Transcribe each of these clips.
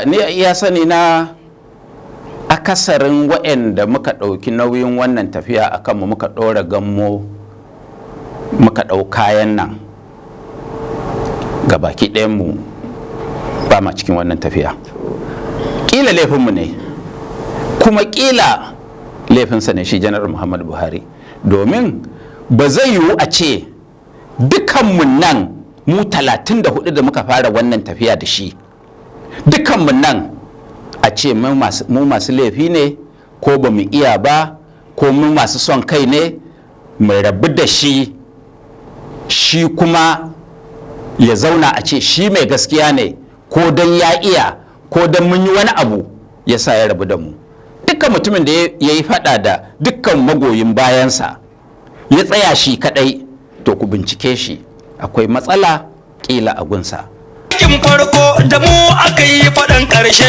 ni iya sani na akasarin waɗanda muka ɗauki nauyin wannan tafiya a kanmu muka ɗora gammo muka ɗau kayan nan ga baki ɗayanmu ba ma cikin wannan tafiya. Ƙila laifinmu ne kuma ƙila laifinsa ne shi janar Muhammadu Buhari, domin ba zai yiwu a ce dukanmu nan mu 34 da muka fara wannan tafiya da shi, dukanmu nan a ce mu masu laifi ne ko ba mu iya ba ko mu masu son kai ne mu rabu da shi kuma ya zauna a ce shi mai gaskiya ne ko don ya iya ko don mun yi wani abu ya sa ya rabu da mu. Dukkan mutumin da ya yi fada da dukkan magoyin bayansa ya tsaya shi kadai, to ku bincike shi, akwai matsala kila a gunsa. Kin farko da mu aka yi faɗan ƙarshe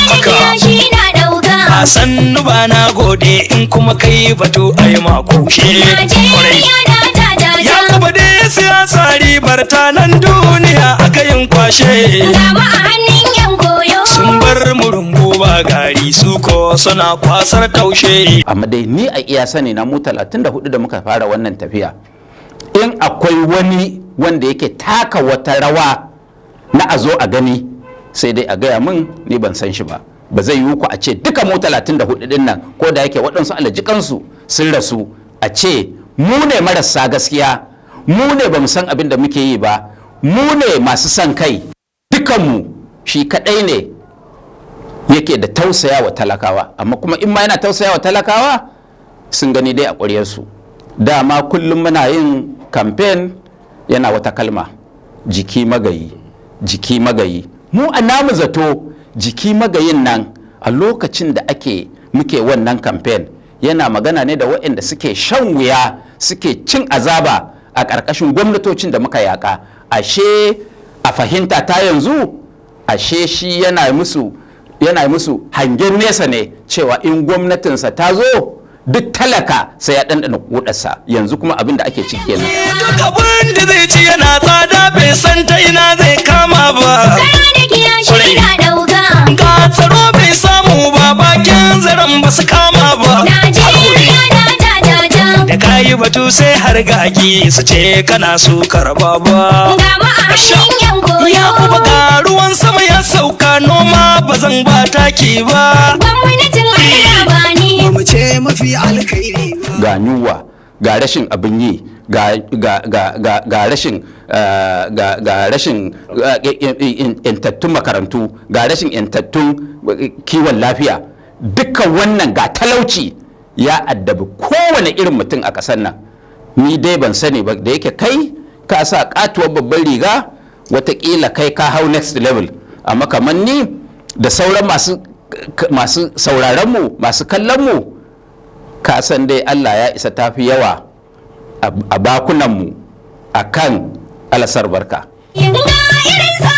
haka shi na dauka a sannu ba na gode in kuma kai batu a yi makushe Najeriya na ta ya kuma dai siyasa ribar ta nan duniya aka yin kwashe ga mu a hannun yan koyo sun bar mu rumbu ba gari su ko suna kwasar taushe. Amma dai ni a iya sani na mu 34 da muka fara wannan tafiya, in akwai wani wanda yake taka wata rawa na a zo a gani sai dai a gaya min, ni ban san shi ba. Ba zai yiwu ku a ce duka mu 34 din nan ko da yake waɗansu alajikansu sun rasu a ce mu ne marasa gaskiya, mu ne ba mu san abin da muke yi ba, mu ne masu son kai. Dukanmu shi kaɗai ne yake da tausaya wa talakawa, amma kuma in ma yana tausaya wa talakawa sun gani dai a ƙuryarsu. Dama kullum muna yin kamfen yana wata kalma, jiki magayi, jiki magayi. Mu a namu zato jiki magayin nan a lokacin da muke wannan kamfen yana magana ne da waɗanda suke shan wuya, suke cin azaba a ƙarƙashin gwamnatocin da muka yaƙa. Ashe a fahimta ta yanzu, ashe shi yana musu hangen nesa ne cewa in gwamnatinsa ta zo duk talaka sai ya ɗanɗana kudarsa. Yanzu kuma abin da ake ciki kenan. Duk abin da zai ci yana tsada bai san ta ina zai kama ba. kara da kiyashi na dauka Ga tsaro bai samu ba, bakin zaren ba su kama ba. Najeriya na ta Da kayi batu sai har gagi su ce kana su karba ba. ga mu a hannun yan koyo Ya kuma ga ruwan sama ya sauka, noma ba zan ba taki ba. gwamnatin Allah ba ni Mu ce mafi alkhairi ba. Ga yunwa, ga rashin abin yi, ga rashin intattun makarantu, ga rashin intattun kiwon lafiya. Dukkan wannan ga talauci ya addabi kowane irin mutum a ƙasar nan. Ni dai ban sani ba, da yake kai ka sa katuwar babban riga, watakila kai ka hau next level, amma kamar ni da sauran masu sauraronmu, masu kallonmu, ka san dai Allah ya isa tafi yawa a bakunanmu a kan alasar barka. ga irin sa